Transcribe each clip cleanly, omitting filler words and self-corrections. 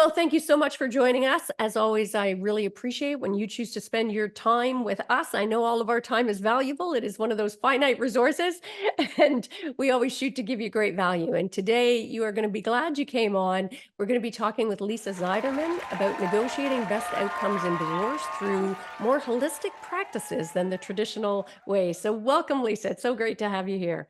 Well, thank you so much for joining us. As always, I really appreciate when you choose to spend your time with us. I know all of our time is valuable. It is one of those finite resources, and we always shoot to give you great value. And today you are going to be glad you came on. We're going to be talking with Lisa Zeiderman about negotiating best outcomes in divorce through more holistic practices than the traditional way. So welcome, Lisa. It's so great to have you here.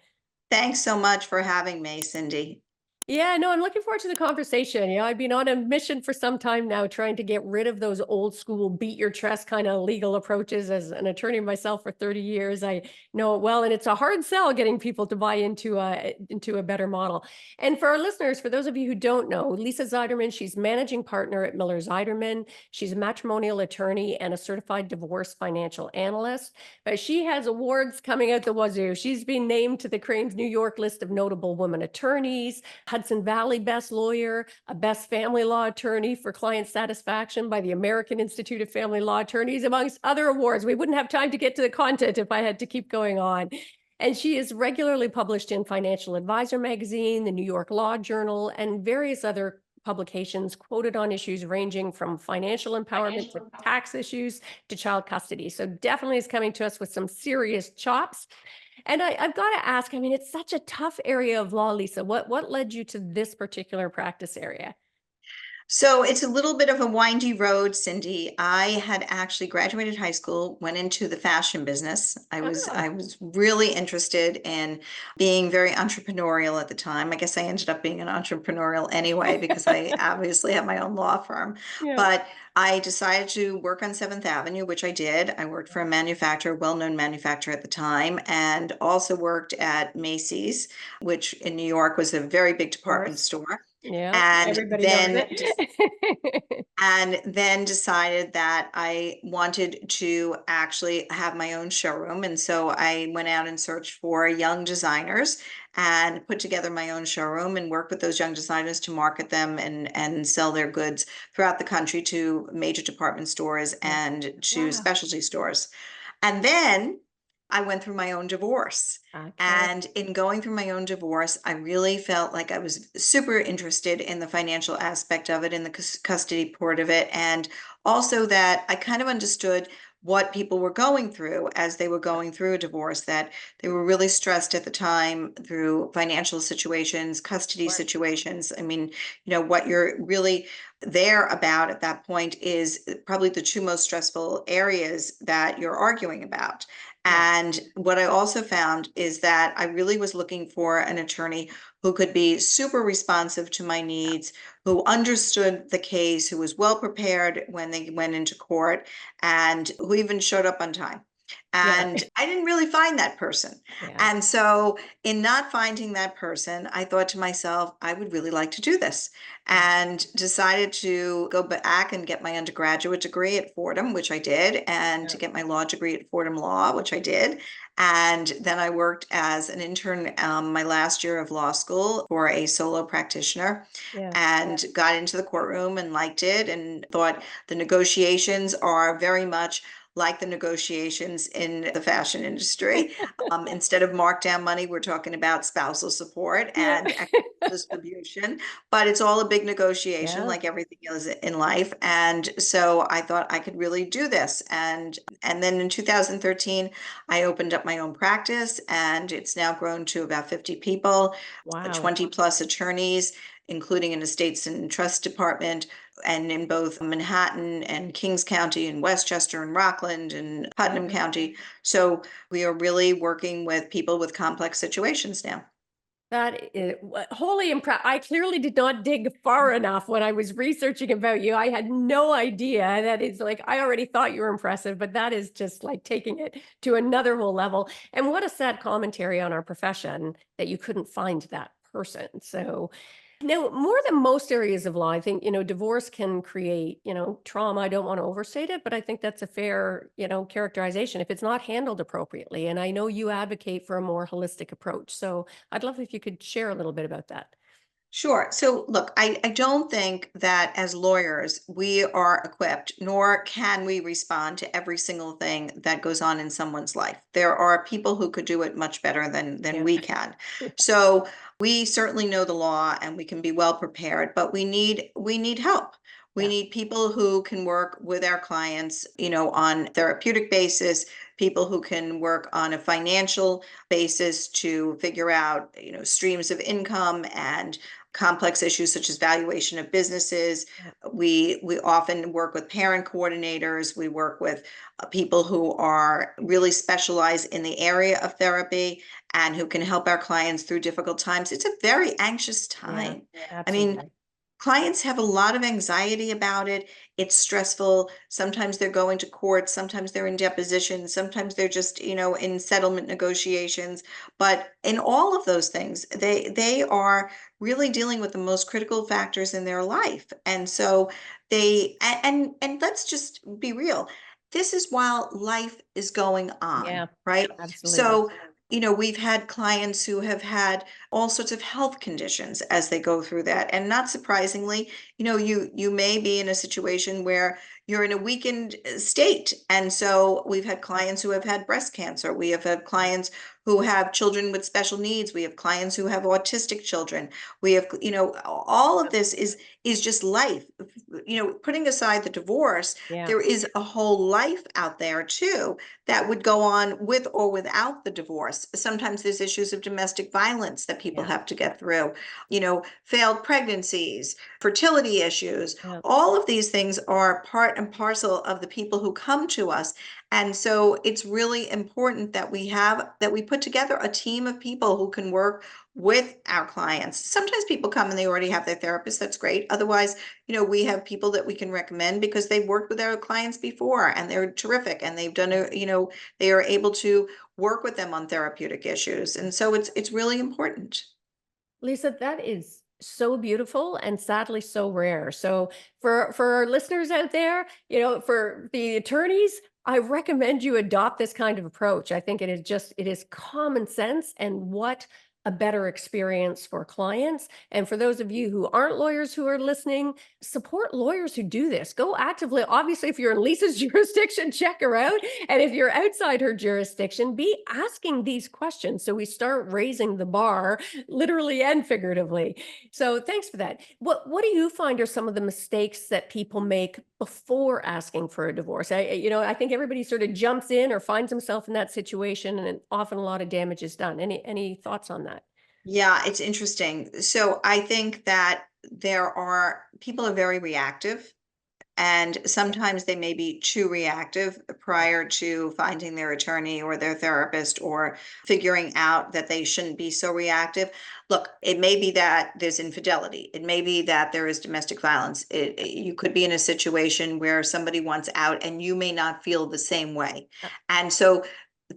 Thanks so much for having me, Cindy. Yeah, no, I'm looking forward to the conversation. I've been on a mission for some time now, trying to get rid of those old school beat your chest kind of legal approaches. As an attorney myself for 30 years, I know it well, and it's a hard sell getting people to buy into a better model. And for our listeners, for those of you who don't know, Lisa Zeiderman, she's managing partner at Miller Zeiderman. She's a matrimonial attorney and a certified divorce financial analyst. But she has awards coming out the wazoo. She's been named to the Crain's New York list of notable women attorneys, Hudson Valley Best Lawyer, a Best Family Law Attorney for Client Satisfaction by the American Institute of Family Law Attorneys, amongst other awards. We wouldn't have time to get to the content if I had to keep going on. And she is regularly published in Financial Advisor magazine, the New York Law Journal, and various other publications quoted on issues ranging from financial empowerment to tax issues to child custody. So definitely is coming to us with some serious chops. And I've got to ask, I mean, it's such a tough area of law, Lisa. What led you to this particular practice area? So it's a little bit of a windy road, Cindy. I had actually graduated high school, went into the fashion business. I was Oh, I was really interested in being very entrepreneurial at the time. I guess I ended up being an entrepreneurial anyway because I obviously have my own law firm. yeah. But I decided to work on 7th Avenue, which I did. I worked for a manufacturer, well-known manufacturer at the time, and also worked at Macy's, which in New York was a very big Of department course. store. Yeah. And Everybody knows then it. decided that I wanted to actually have my own showroom. And so I went out and searched for young designers and put together my own showroom and worked with those young designers to market them and sell their goods throughout the country to major department stores and to Wow. specialty stores. And then I went through my own divorce. Okay. And in going through my own divorce, I really felt like I was super interested in the financial aspect of it, in the custody part of it, and also that I kind of understood what people were going through as they were going through a divorce, that they were really stressed at the time through financial situations, custody Right. situations. I mean, what you're really there about at that point is probably the two most stressful areas that you're arguing about. Yeah. And what I also found is that I really was looking for an attorney who could be super responsive to my needs, who understood the case, who was well prepared when they went into court, and who even showed up on time. Yeah. And I didn't really find that person. Yeah. And so, in not finding that person, I thought to myself, I would really like to do this, Yeah. and decided to go back and get my undergraduate degree at Fordham, which I did, and Yeah. to get my law degree at Fordham Law, which I did. And then I worked as an intern my last year of law school for a solo practitioner Yeah. and got into the courtroom and liked it and thought the negotiations are very much like the negotiations in the fashion industry. Instead of markdown money, we're talking about spousal support Yeah. and equitable distribution, but it's all a big negotiation Yeah. like everything else in life. And so I thought I could really do this. And then in 2013, I opened up my own practice, and it's now grown to about 50 people, Wow. 20 plus attorneys, including an estates and trust department, and in both Manhattan and Kings County and Westchester and Rockland and Putnam Yeah. County. So we are really working with people with complex situations now. That is wholly impressed. I clearly did not dig far enough when I was researching about you. I had no idea. That is like, I already thought you were impressive, but that is just like taking it to another whole level. And what a sad commentary on our profession that you couldn't find that person. So, now, more than most areas of law, I think, divorce can create, trauma. I don't want to overstate it, but I think that's a fair, characterization if it's not handled appropriately. And I know you advocate for a more holistic approach. So I'd love if you could share a little bit about that. Sure. So, look, I don't think that as lawyers we are equipped, nor can we respond to every single thing that goes on in someone's life. There are people who could do it much better than Yeah. we can. So, we certainly know the law and we can be well prepared, but we need help. We Yeah. need people who can work with our clients, on therapeutic basis, people who can work on a financial basis to figure out, streams of income and complex issues such as valuation of businesses. Yeah. We often work with parent coordinators. We work with people who are really specialized in the area of therapy and who can help our clients through difficult times. It's a very anxious Yeah. time. I mean, Absolutely. clients have a lot of anxiety about it. It's stressful. Sometimes they're going to court, sometimes they're in depositions, sometimes they're just, in settlement negotiations. But in all of those things, they are really dealing with the most critical factors in their life. And so and let's just be real. This is while life is going on, Yeah. right? Absolutely. So, we've had clients who have had all sorts of health conditions as they go through that. And not surprisingly, you may be in a situation where you're in a weakened state. And so we've had clients who have had breast cancer. We have had clients who have children with special needs. We have clients who have autistic children. We have, all of this is just life. Putting aside the divorce, Yeah. there is a whole life out there too that would go on with or without the divorce. Sometimes there's issues of domestic violence that people Yeah. have to get through, failed pregnancies, fertility issues. Yeah. All of these things are part and parcel of the people who come to us. And so it's really important that we put together a team of people who can work with our clients. Sometimes people come and they already have their therapist. That's great. Otherwise, we have people that we can recommend because they've worked with our clients before and they're terrific and they've done they are able to work with them on therapeutic issues. And so it's really important. Lisa, that is so beautiful and sadly so rare. So for our listeners out there, for the attorneys, I recommend you adopt this kind of approach. I think it is common sense and what a better experience for clients. And for those of you who aren't lawyers who are listening, support lawyers who do this. Go actively. Obviously, if you're in Lisa's jurisdiction, check her out. And if you're outside her jurisdiction, be asking these questions. So we start raising the bar literally and figuratively. So thanks for that. What do you find are some of the mistakes that people make before asking for a divorce? I think everybody sort of jumps in or finds himself in that situation, and often a lot of damage is done. Any thoughts on that? Yeah, it's interesting. So I think that people are very reactive. And sometimes they may be too reactive prior to finding their attorney or their therapist or figuring out that they shouldn't be so reactive. Look, it may be that there's infidelity. It may be that there is domestic violence. You could be in a situation where somebody wants out and you may not feel the same way. Uh, And so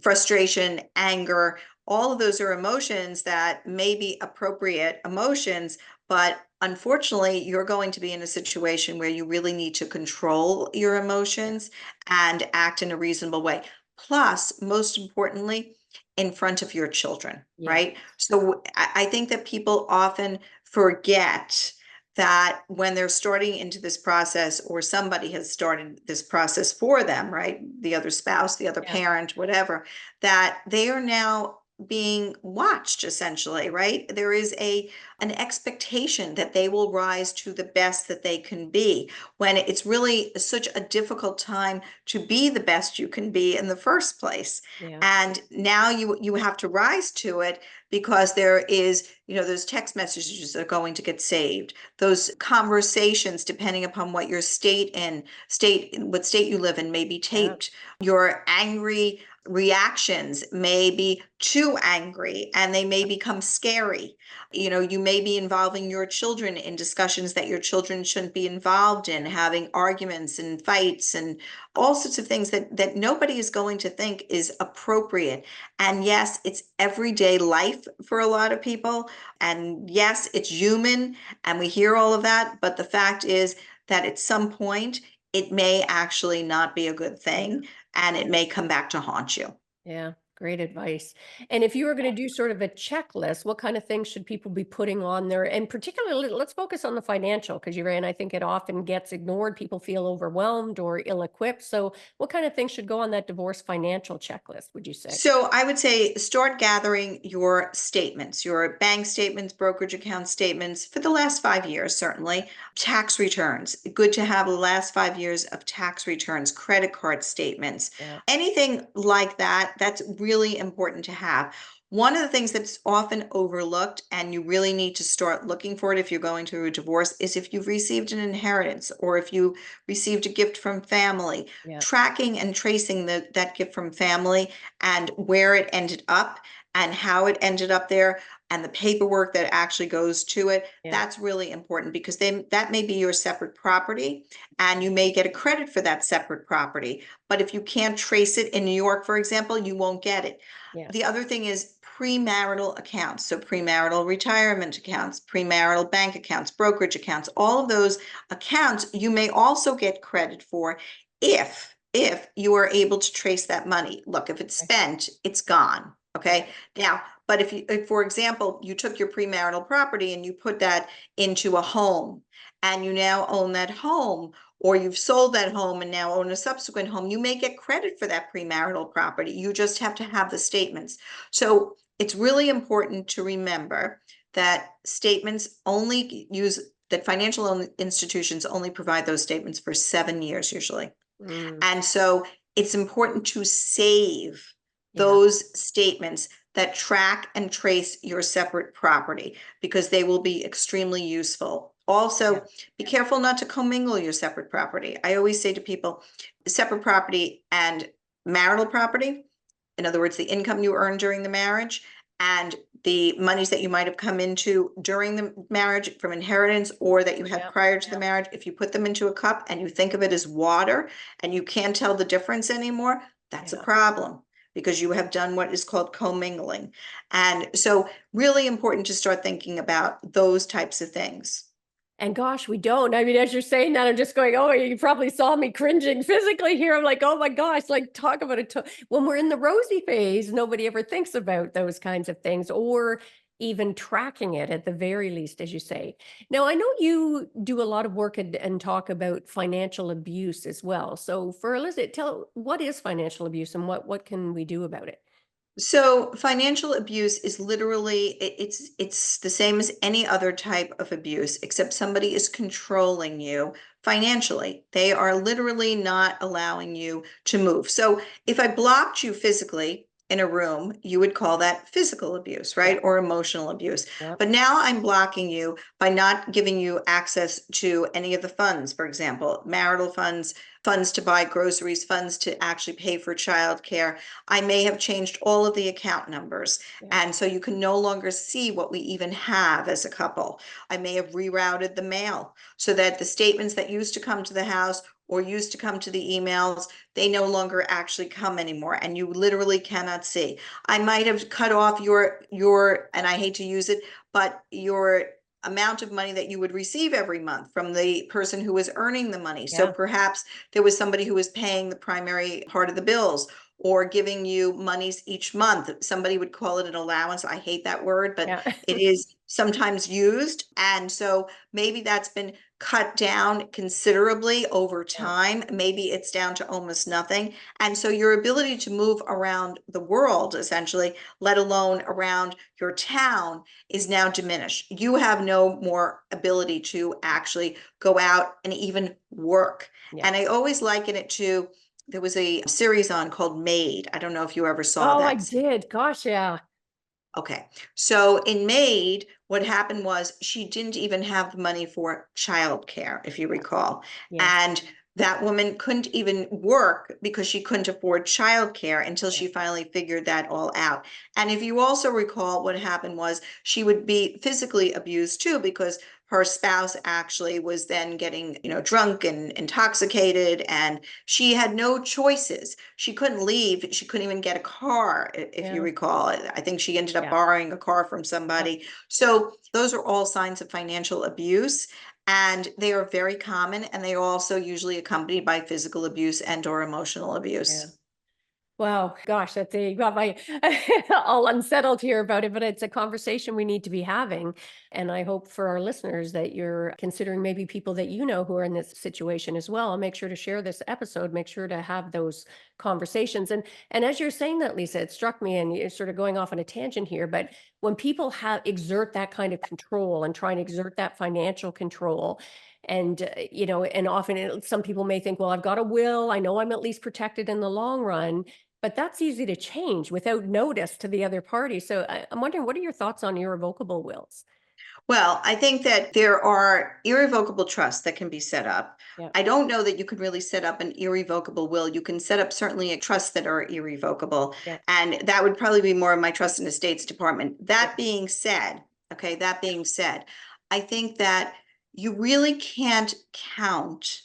frustration, anger, all of those are emotions that may be appropriate emotions, but unfortunately, you're going to be in a situation where you really need to control your Yeah. emotions and act in a reasonable way. Plus, most importantly, in front of your children, Yeah. right? So I think that people often forget that when they're starting into this process or somebody has started this process for them, right? The other spouse, the other Yeah. parent, whatever, that they are now being watched essentially, right? There is an expectation that they will rise to the best that they can be when it's really such a difficult time to be the best you can be in the first place. Yeah. And now you have to rise to it because there is, those text messages that are going to get saved, those conversations, depending upon what your what state you live in, may be Yeah. taped. Your angry reactions may be too angry and they may become scary. You may be involving your children in discussions that your children shouldn't be involved in, having arguments and fights and all sorts of things that nobody is going to think is appropriate. And yes, it's everyday life for a lot of people. And yes, it's human and we hear all of that. But the fact is that at some point, it may actually not be a good Yeah. thing and it may come back to haunt you. Yeah. Great advice. And if you were going to do sort of a checklist, what kind of things should people be putting on there? And particularly, let's focus on the financial because you're right, and I think it often gets ignored. People feel overwhelmed or ill-equipped. So, what kind of things should go on that divorce financial checklist, would you say? So I would say start gathering your statements, your bank statements, brokerage account statements for the last 5 years, certainly. Tax returns, good to have the last 5 years of tax returns, credit card statements, Yeah. anything like that. That's really important to have. One of the things that's often overlooked, and you really need to start looking for it if you're going through a divorce, is if you've received an inheritance or if you received a gift from family. Yeah. Tracking and tracing that gift from family and where it ended up and how it ended up there and the paperwork that actually goes to it. Yeah. That's really important because then that may be your separate property and you may get a credit for that separate property. But if you can't trace it in New York, for example, you won't get it. Yeah. The other thing is premarital accounts. So premarital retirement accounts, premarital bank accounts, brokerage accounts, all of those accounts you may also get credit for if you are able to trace that money. Look, if it's spent, it's gone. Okay. Now, but if, for example, you took your premarital property and you put that into a home and you now own that home, or you've sold that home and now own a subsequent home, you may get credit for that premarital property. You just have to have the statements. So it's really important to remember that statements only use that financial institutions only provide those statements for 7 years usually. Mm, And so it's important to save yeah. those statements that track and trace your separate property because they will be extremely useful. Yeah. Also, be careful not to commingle your separate property. I always say to people, separate property and marital property, in other words, the income you earn during the marriage and the monies that you might have come into during the marriage from inheritance or that you had Yeah. prior to the marriage, if you put them into a cup and you think of it as water and you can't tell the difference anymore, that's a Yeah. problem because you have done what is called commingling. And so really important to start thinking about those types of things. And gosh, we don't. I mean, as you're saying that, I'm just going, oh, you probably saw me cringing physically here. I'm like, oh my gosh, like talk about it. When we're in the rosy phase, nobody ever thinks about those kinds of things or even tracking it at the very least, as you say. Now, I know you do a lot of work and talk about financial abuse as well. So for Elizabeth, tell what is financial abuse and what can we do about it? So financial abuse is literally it's the same as any other type of abuse, except somebody is controlling you financially. They are literally not allowing you to move. So if I blocked you physically in a room, you would call that physical abuse, Yeah. right? Or emotional abuse. Yeah. But now I'm blocking you by not giving you access to any of the funds, for example, marital funds, funds to buy groceries, funds to actually pay for childcare. I may have changed all of the account numbers. Yeah. And so you can no longer see what we even have as a couple. I may have rerouted the mail so that the statements that used to come to the house or used to come to the emails, they no longer actually come anymore. And you literally cannot see. I might have cut off and I hate to use it, but your amount of money that you would receive every month from the person who was earning the money. So Yeah. perhaps there was somebody who was paying the primary part of the bills or giving you monies each month. Somebody would call it an allowance. I hate that word, but Yeah. it is sometimes used. And so maybe that's been cut down considerably over Yeah. time. Maybe it's down to almost nothing. And so your ability to move around the world, essentially, let alone around your town, is now diminished. You have no more ability to actually go out and even work. Yeah. And I always liken it to, there was a series on called Maid. I don't know if you ever saw Oh, I that. did. Gosh, yeah. Okay. So in Maid, what happened was she didn't even have the money for childcare, if you recall. Yes. And that woman couldn't even work because she couldn't afford childcare until Yeah. she finally figured that all out. And if you also recall, what happened was she would be physically abused too, because her spouse actually was then getting, drunk and intoxicated, and she had no choices. She couldn't leave. She couldn't even get a car, if you Yeah. recall. I think she ended up Yeah. borrowing a car from Yeah. somebody. So those are all signs of financial abuse, and they are very common, and they are also usually accompanied by physical abuse and or emotional Yeah. abuse. Wow, gosh, that's you got my all unsettled here about it, but it's a conversation we need to be having. And I hope for our listeners that you're considering maybe people that you know who are in this situation as well. I'll make sure to share this episode, make sure to have those conversations. And as you're saying that, Lisa, it struck me, and you're sort of going off on a tangent here, but when people have exert that kind of control and try and exert that financial control, and and often some people may think, well, I've got a will, I know I'm at least protected in the long run, but that's easy to change without notice to the other party. So I'm wondering, what are your thoughts on irrevocable wills? Well, I think that there are irrevocable trusts that can be set up. Yeah, I don't know that you could really set up an irrevocable will. You can set up certainly a trust that are irrevocable, yeah, and that would probably be more of my trust and estates department. yeah, That being said, okay, that being said, I think that you really can't count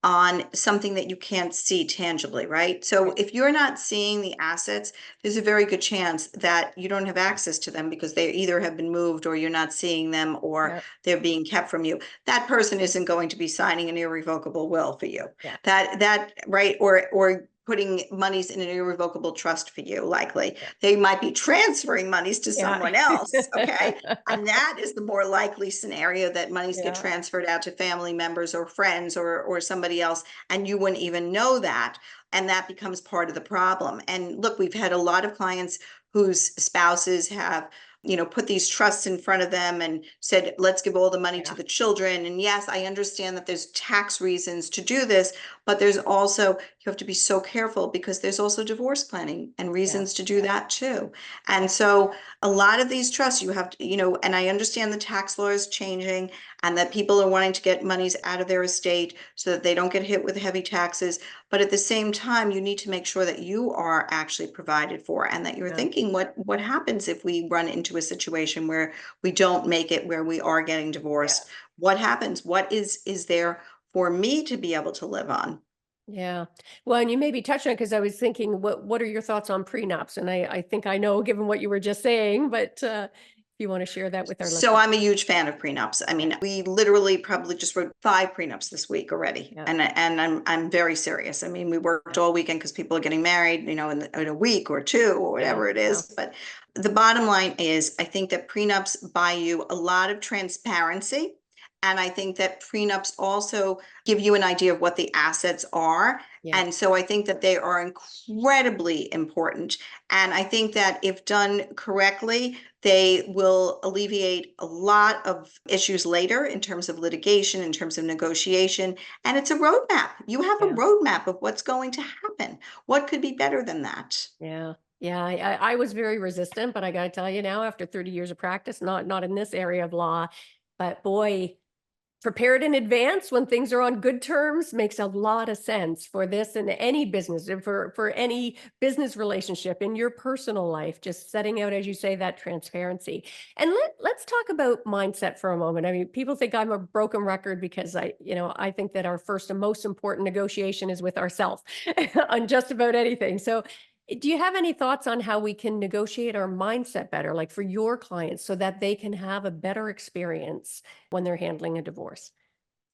on something that you can't see tangibly, right? So right. if you're not seeing the assets, there's a very good chance that you don't have access to them because they either have been moved or you're not seeing them or Yeah, they're being kept from you. That person isn't going to be signing an irrevocable will for you. yeah, That right, or putting monies in an irrevocable trust for you, likely. yeah, They might be transferring monies to yeah. someone else, okay? And that is the more likely scenario, that monies get Yeah, transferred out to family members or friends or somebody else, and you wouldn't even know that. And that becomes part of the problem. And look, we've had a lot of clients whose spouses have put these trusts in front of them and said, let's give all the money to yeah, the children. And yes, I understand that there's tax reasons to do this, but there's also, you have to be so careful because there's also divorce planning and yeah, reasons to do that too. yeah, And so a lot of these trusts you have to, and I understand the tax law is changing and that people are wanting to get monies out of their estate so that they don't get hit with heavy taxes. But at the same time, you need to make sure that you are actually provided for and that you're yeah, thinking what happens if we run into a situation where we don't make it, where we are getting yeah. divorced. What happens? What is there for me to be able to live on? Yeah. Well, and you maybe touched on, because I was thinking, what are your thoughts on prenups? And I think I know, given what you were just saying, but if you want to share that with our So listeners. I'm a huge fan of prenups. I Yeah, mean, we literally probably just wrote 5 prenups this week already, yeah, and I'm very serious. I mean, we worked yeah, all weekend because people are getting married, in a week or two or yeah, whatever it yeah, is. But the bottom line is, I think that prenups buy you a lot of transparency, and I think that prenups also give you an idea of what the assets are. yeah, And so I think that they are incredibly important. And I think that if done correctly, they will alleviate a lot of issues later in terms of litigation, in terms of negotiation. And it's a roadmap. You have a yeah. roadmap of what's going to happen. What could be better than that? Yeah. Yeah. I was very resistant, but I got to tell you now, after 30 years of practice, not in this area of law, but boy, prepared in advance when things are on good terms makes a lot of sense for this and any business, and for any business relationship in your personal life, just setting out, as you say, that transparency. And let's talk about mindset for a moment. I mean, people think I'm a broken record because I think that our first and most important negotiation is with ourselves on just about anything. So do you have any thoughts on how we can negotiate our mindset better, like for your clients, so that they can have a better experience when they're handling a divorce?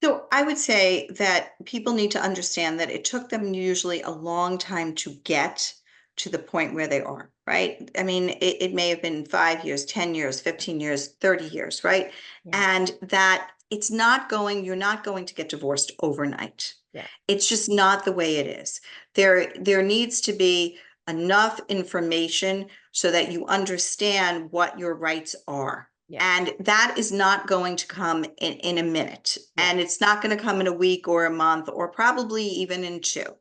So I would say that people need to understand that it took them usually a long time to get to the point where they are, right? I mean, it may have been 5 years, 10 years, 15 years, 30 years, right? Yeah, And that you're not going to get divorced overnight. yeah, It's just not the way it is. There needs to be enough information so that you understand what your rights are. yeah, And that is not going to come in a minute. yeah, And it's not going to come in a week or a month or probably even in two.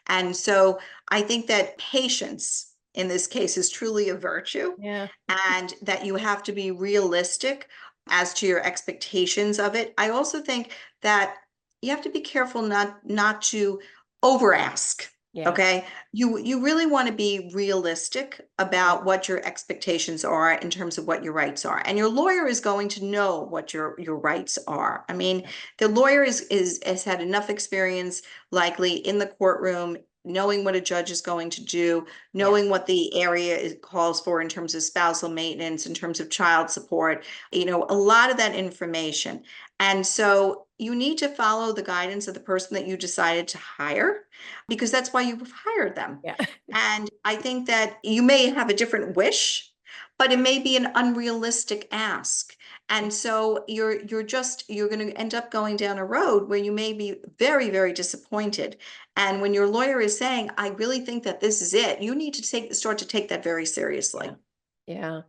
And so I think that patience in this case is truly a virtue, yeah, and that you have to be realistic as to your expectations of it. I also think that you have to be careful not to over ask. yeah, Okay. You really want to be realistic yeah, about what your expectations are in terms of what your rights are. And your lawyer is going to know what your rights are. I mean, yeah, the lawyer is has had enough experience likely in the courtroom knowing what a judge is going to do, knowing what the area calls for in terms of spousal maintenance, in terms of child support, a lot of that information. And so you need to follow the guidance of the person that you decided to hire, because that's why you've hired them. Yeah. And I think that you may have a different wish, but it may be an unrealistic ask. And so you're going to end up going down a road where you may be very, very disappointed. And when your lawyer is saying, I really think that this is it, you need to start to take that very seriously. Yeah. Yeah.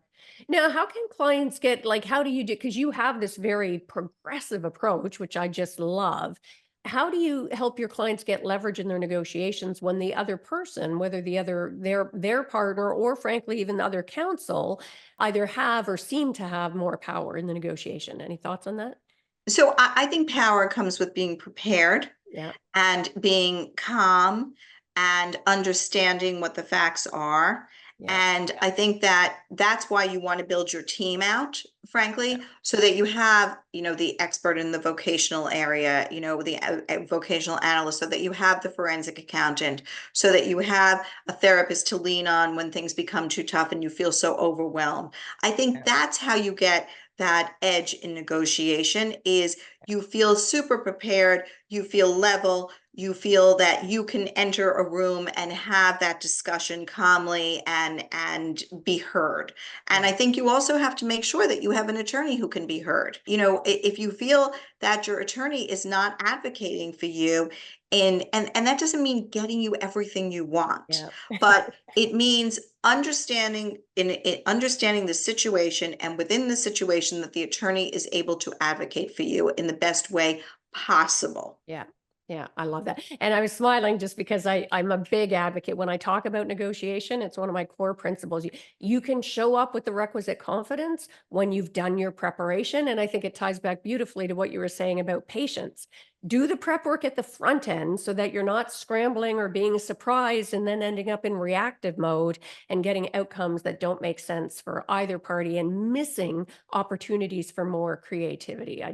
Now, how can clients get, like, how do you do, because you have this very progressive approach, which I just love. How do you help your clients get leverage in their negotiations when the other person, whether their partner or frankly even the other counsel, either have or seem to have more power in the negotiation? Any thoughts on that? So I think power comes with being prepared Yeah. and being calm and understanding what the facts are. Yeah. And I think that that's why you want to build your team out, Yeah. frankly, so that you have, the expert in the vocational area, the vocational analyst, so that you have the forensic accountant, so that you have a therapist to lean on when things become too tough and you feel so overwhelmed. I think that's how you get that edge in negotiation. Is you feel super prepared, you feel level, you feel that you can enter a room and have that discussion calmly and be heard. And I Yeah. think you also have to make sure that you have an attorney who can be heard. If you feel that your attorney is not advocating for you, and that doesn't mean getting you everything you want, Yeah. but it means understanding the situation, and within the situation that the attorney is able to advocate for you in the best way possible. Yeah. Yeah, I love that. And I was smiling just because I'm a big advocate. When I talk about negotiation, it's one of my core principles. You can show up with the requisite confidence when you've done your preparation. And I think it ties back beautifully to what you were saying about patience. Do the prep work at the front end so that you're not scrambling or being surprised and then ending up in reactive mode and getting outcomes that don't make sense for either party and missing opportunities for more creativity.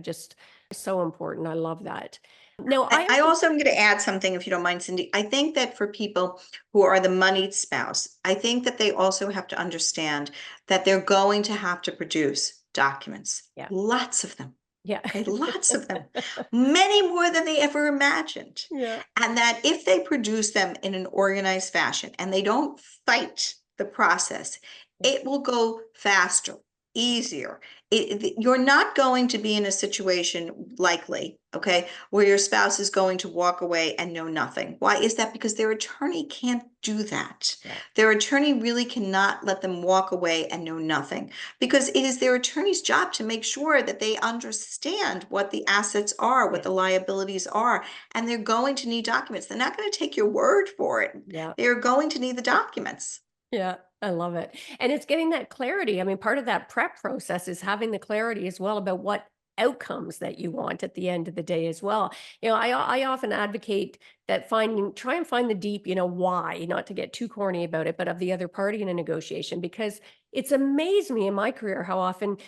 So important. I love that. No, I also am going to add something, if you don't mind, Cindy. I think that for people who are the moneyed spouse, I think that they also have to understand that they're going to have to produce documents, yeah, lots of them. yeah, Okay, lots of them, many more than they ever imagined. yeah, And that if they produce them in an organized fashion and they don't fight the process, yeah, it will go faster, easier. You're not going to be in a situation, likely, okay, where your spouse is going to walk away and know nothing. Why is that? Because their attorney can't do that. yeah, Their attorney really cannot let them walk away and know nothing, because it is their attorney's job to make sure that they understand what the assets are, what yeah, the liabilities are, and they're going to need documents. They're not going to take your word for it. yeah. They're going to need the documents. Yeah, I love it. And it's getting that clarity. I mean, part of that prep process is having the clarity as well about what outcomes that you want at the end of the day as well. I often advocate that try and find the deep, why, not to get too corny about it, but of the other party in a negotiation, because it's amazed me in my career how often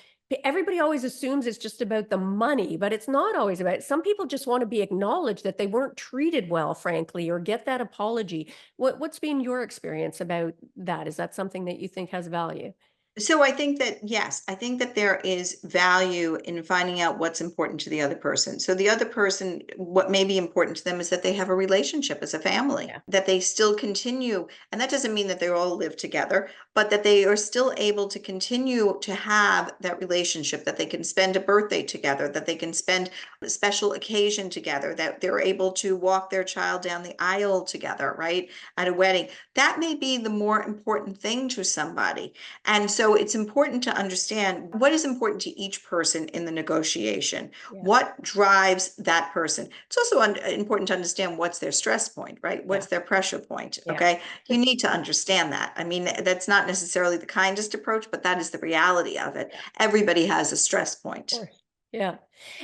everybody always assumes it's just about the money, but it's not always about it. Some people just want to be acknowledged that they weren't treated well, frankly, or get that apology. What's been your experience about that? Is that something that you think has value? So I think that, yes, I think that there is value in finding out what's important to the other person. So the other person, what may be important to them is that they have a relationship as a family, Yeah. that they still continue. And that doesn't mean that they all live together, but that they are still able to continue to have that relationship, that they can spend a birthday together, that they can spend a special occasion together, that they're able to walk their child down the aisle together, right? At a wedding. That may be the more important thing to somebody. And so it's important to understand what is important to each person in the negotiation. Yeah. What drives that person? It's also important to understand what's their stress point, right? Yeah. What's their pressure point? Yeah. Okay. You need to understand that. I mean, that's not necessarily the kindest approach, but that is the reality of it. Yeah. Everybody has a stress point. Course. Yeah.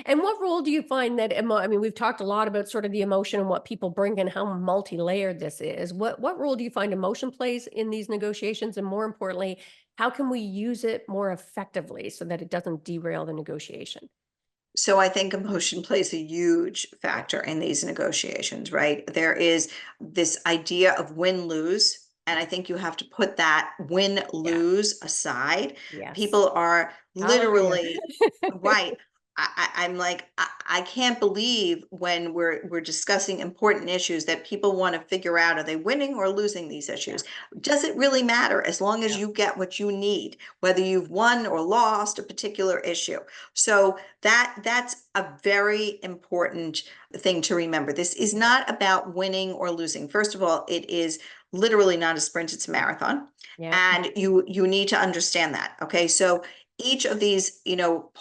And what role do you find that I mean, we've talked a lot about sort of the emotion and what people bring and how multi-layered this is. What role do you find emotion plays in these negotiations? And more importantly, how can we use it more effectively so that it doesn't derail the negotiation? So I think emotion plays a huge factor in these negotiations, right? There is this idea of win-lose, and I think you have to put that Yeah. win-lose aside. Yes. People are Hallelujah. literally right. I'm like, I can't believe when we're discussing important issues that people want to figure out, are they winning or losing these Yeah. issues? Does it really matter as long as Yeah. you get what you need, whether you've won or lost a particular issue? So that's a very important thing to remember. This is Yeah. not about winning or losing. First of all, it is literally not a sprint, it's a marathon. Yeah. And you need to understand that. Okay. So each of these,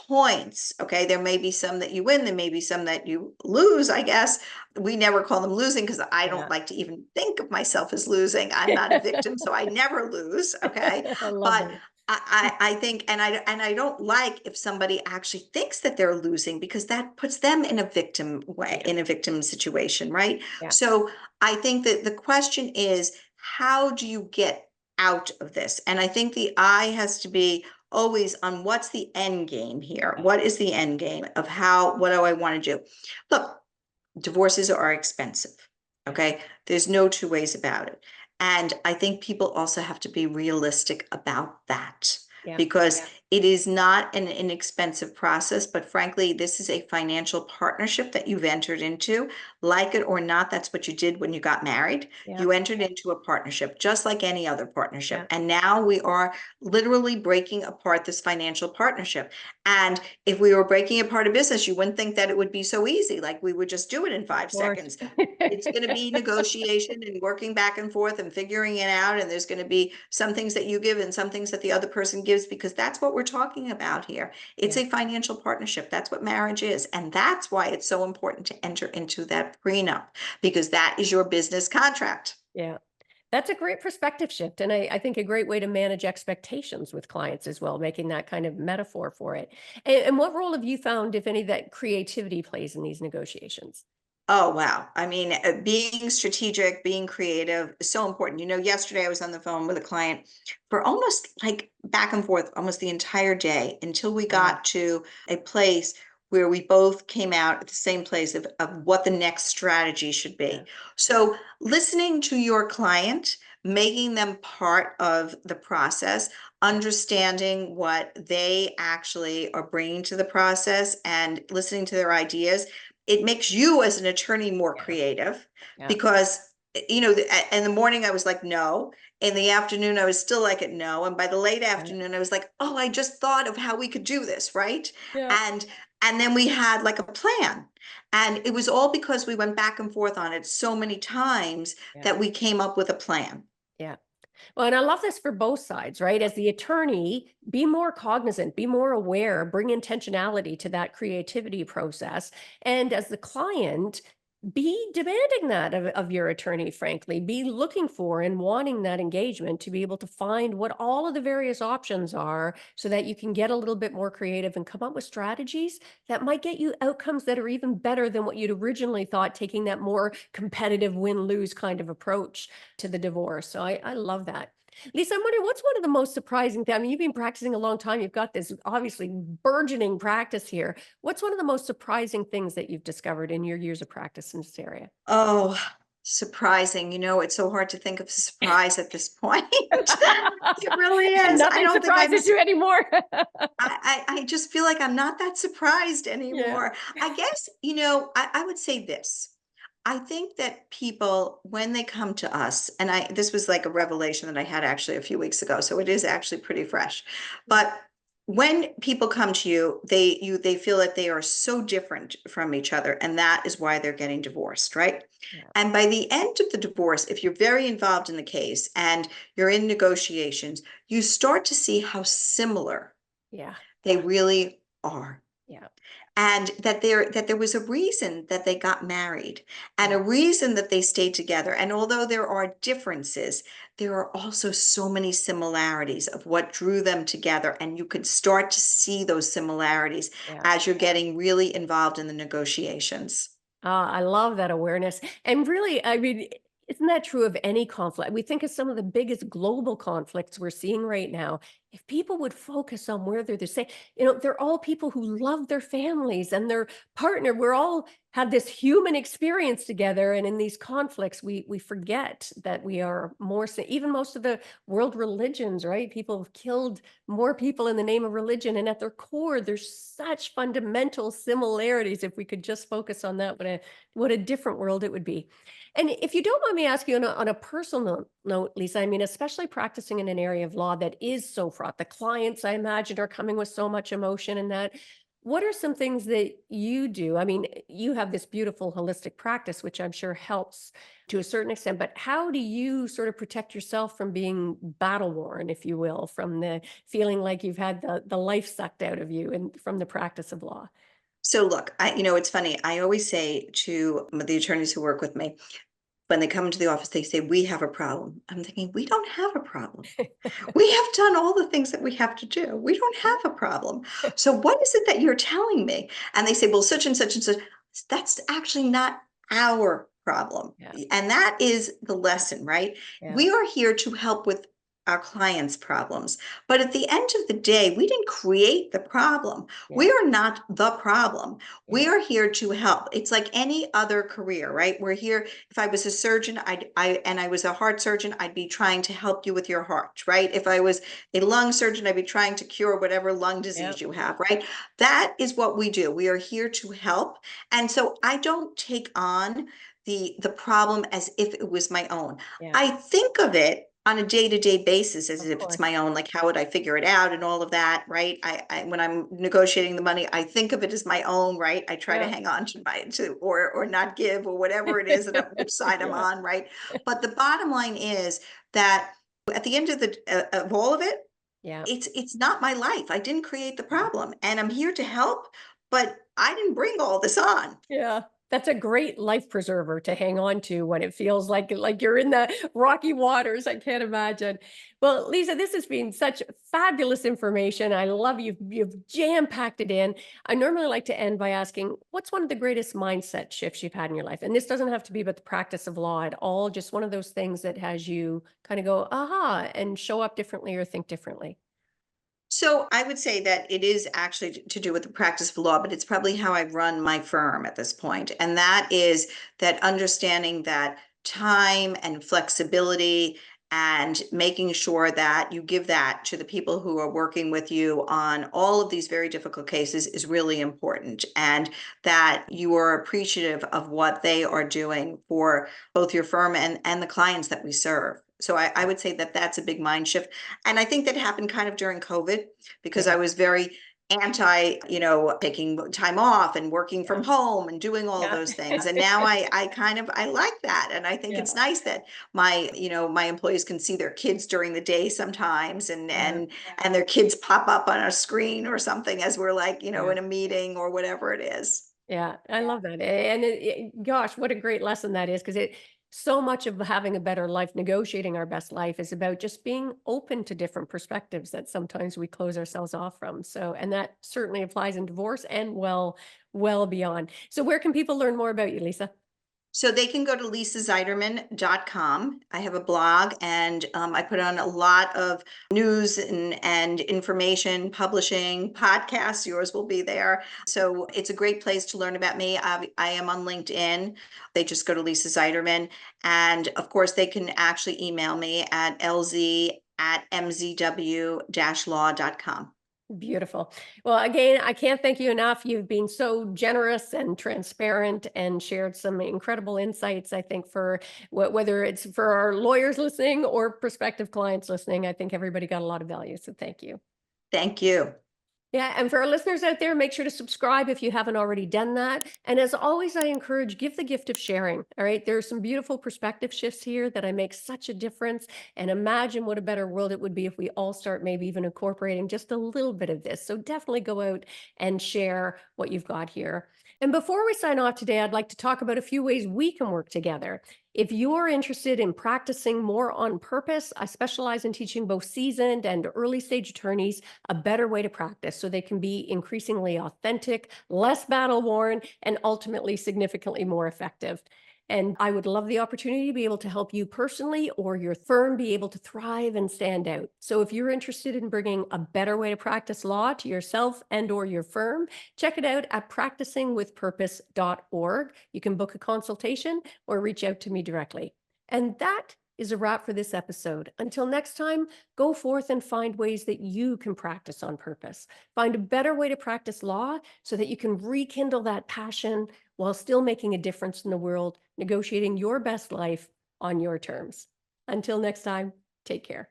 points, okay, there may be some that you win, there may be some that you lose, I guess. We never call them losing because I don't Yeah. like to even think of myself as losing. I'm not a victim, so I never lose. Okay. I love But that. I think, and I don't like if somebody actually thinks that they're losing, because that puts them in a victim way, Yeah. in a victim situation, right? Yeah. So I think that the question is, how do you get out of this? And I think the eye has to be always on what's the end game here? Yeah. What is the end game of what do I want to do? Look, divorces are expensive. Yeah. Okay. There's no two ways about it. And I think people also have to be realistic about that, Yeah. because it is not an inexpensive process, but frankly, this is a financial partnership that you've entered into. Like it or not, that's what you did when you got married. Yeah. You entered into a partnership, just like any other partnership. Yeah. And now we are literally breaking apart this financial partnership. And if we were breaking apart a business, you wouldn't think that it would be so easy, like we would just do it in Of five course. seconds. It's going to be negotiation and working back and forth and figuring it out. And there's going to be some things that you give and some things that the other person gives, because that's what we're talking about here. It's Yeah. a financial partnership. That's what marriage is. And that's why it's so important to enter into that prenup, because that is your business contract. Yeah. That's a great perspective shift. And I think a great way to manage expectations with clients as well, making that kind of metaphor for it. And what role have you found, if any, that creativity plays in these negotiations? Oh, wow. I mean, being strategic, being creative is so important. Yesterday I was on the phone with a client for almost like back and forth almost the entire day until we Wow. got to a place where we both came out at the same place of what the next strategy should Yeah. be. So, listening to your client, making them part of the process, Yeah. understanding what they actually are bringing to the process, and listening to their ideas, it makes you as an attorney more Yeah. creative, Yeah. because in the morning I was like, no. In the afternoon I was still like it, no. And by the late Yeah. afternoon I was like, oh, I just thought of how we could do this, right? Yeah. And then we had like a plan, and it was all because we went back and forth on it so many times Yeah. that we came up with a plan. Yeah. Well, and I love this for both sides, right? As the attorney, be more cognizant, be more aware, bring intentionality to that creativity process. And as the client, be demanding that of your attorney, frankly, be looking for and wanting that engagement to be able to find what all of the various options are so that you can get a little bit more creative and come up with strategies that might get you outcomes that are even better than what you'd originally thought, taking that more competitive win-lose kind of approach to the divorce. So I love that. Lisa, I'm wondering, what's one of the most surprising things? I mean, you've been practicing a long time. You've got this obviously burgeoning practice here. What's one of the most surprising things that you've discovered in your years of practice in this area? Oh, surprising. It's so hard to think of a surprise at this point. It really is. I Nothing don't think surprises you anymore. I just feel like I'm not that surprised Yeah. anymore. I guess, I would say this. I think that people, when they come to us, and this was like a revelation that I had actually a few weeks ago, so it is actually pretty fresh. But when people come to you, they feel that they are so different from each other, and that is why they're getting divorced, right? Yeah. And by the end of the divorce, if you're very involved in the case and you're in negotiations, you start to see how similar Yeah. they really are. Yeah. And that there was a reason that they got married, and Yeah. a reason that they stayed together. And although there are differences, there are also so many similarities of what drew them together. And you could start to see those similarities Yeah. as you're getting really involved in the negotiations. I love that awareness. And really, I mean, isn't that true of any conflict? We think of some of the biggest global conflicts we're seeing right now. If people would focus on where they're the same, they're all people who love their families and their partner. We're all have this human experience together. And in these conflicts, we forget that we are more, even most of the world religions, right? People have killed more people in the name of religion. And at their core, there's such fundamental similarities. If we could just focus on that, what a different world it would be. And if you don't mind me asking on a personal note, Lisa, I mean, especially practicing in an area of law that is so fraught, the clients I imagine are coming with so much emotion and that. What are some things that you do? I mean, you have this beautiful holistic practice, which I'm sure helps to a certain extent, but how do you sort of protect yourself from being battle worn, if you will, from the feeling like you've had the life sucked out of you and from the practice of law? So look, it's funny. I always say to the attorneys who work with me, when they come into the office, they say, "We have a problem." I'm thinking, we don't have a problem. We have done all the things that we have to do. We don't have a problem. So what is it that you're telling me? And they say, well, such and such and such. That's actually not our problem. Yeah, And that is the lesson, right? yeah, We are here to help with our clients' problems. But at the end of the day, we didn't create the problem. yeah, We are not the problem. yeah, We are here to help. It's like any other career, right? We're here. If I was a surgeon, I was a heart surgeon, I'd be trying to help you with your heart, right? If I was a lung surgeon, I'd be trying to cure whatever lung yeah, disease you have, right? That is what we do. We are here to help. And so I don't take on the problem as if it was my own. yeah, I think of it on a day-to-day basis as of if it's course. my own, like how would I figure it out and all of that, right? I when I'm negotiating the money, I think of it as my own, right? I try to Yeah. hang on to or not give or whatever it is that which side I'm Yeah, on, right? But the bottom line is that at the end of all of it, yeah, it's not my life. I didn't create the yeah. problem, and I'm here to help, but I didn't bring all this on. Yeah, that's a great life preserver to hang on to when it feels like you're in the rocky waters. I can't imagine. Well, Lisa, this has been such fabulous information. I love you've jam-packed it in. I normally like to end by asking, what's one of the greatest mindset shifts you've had in your life? And this doesn't have to be about the practice of law at all, just one of those things that has you kind of go, aha, and show up differently or think differently. So I would say that it is actually to do with the practice of law, but it's probably how I run my firm at this point. And that is that understanding that time and flexibility and making sure that you give that to the people who are working with you on all of these very difficult cases is really important. And that you are appreciative of what they are doing for both your firm and the clients that we serve. So I would say that that's a big mind shift. And I think that happened kind of during COVID because I Yeah, was very anti, taking time off and working yeah, from home and doing all of yeah, those things. And now I kind of I like that. And I think it's yeah, nice that my employees can see their kids during the day sometimes and yeah, and their kids pop up on a screen or something as we're like, yeah. in a meeting or whatever it is. Yeah, I love that. And gosh, what a great lesson that is because it so much of having a better life, negotiating our best life is about just being open to different perspectives that sometimes we close ourselves off from. So, and that certainly applies in divorce and well beyond. So, where can people learn more about you, Lisa? So they can go to lisazeiderman.com. I have a blog and I put on a lot of news and information, publishing, podcasts. Yours will be there. So it's a great place to learn about me. I am on LinkedIn. They just go to Lisa Zeiderman. And of course, they can actually email me at lz@mzw-law.com. Beautiful. Well, again, I can't thank you enough. You've been so generous and transparent and shared some incredible insights. I think for whether it's for our lawyers listening or prospective clients listening, I think everybody got a lot of value. So thank you. Thank you. Yeah, and for our listeners out there, make sure to subscribe if you haven't already done that. And as always, I encourage give the gift of sharing. All right, there are some beautiful perspective shifts here that I make such a difference. And imagine what a better world it would be if we all start maybe even incorporating just a little bit of this. So definitely go out and share what you've got here. And before we sign off today, I'd like to talk about a few ways we can work together. If you're interested in practicing more on purpose, I specialize in teaching both seasoned and early stage attorneys a better way to practice so they can be increasingly authentic, less battle worn, and ultimately significantly more effective. And I would love the opportunity to be able to help you personally or your firm be able to thrive and stand out. So if you're interested in bringing a better way to practice law to yourself and or your firm, check it out at practicingwithpurpose.org. You can book a consultation or reach out to me directly. And that is a wrap for this episode. Until next time, go forth and find ways that you can practice on purpose. Find a better way to practice law so that you can rekindle that passion while still making a difference in the world, negotiating your best life on your terms. Until next time, take care.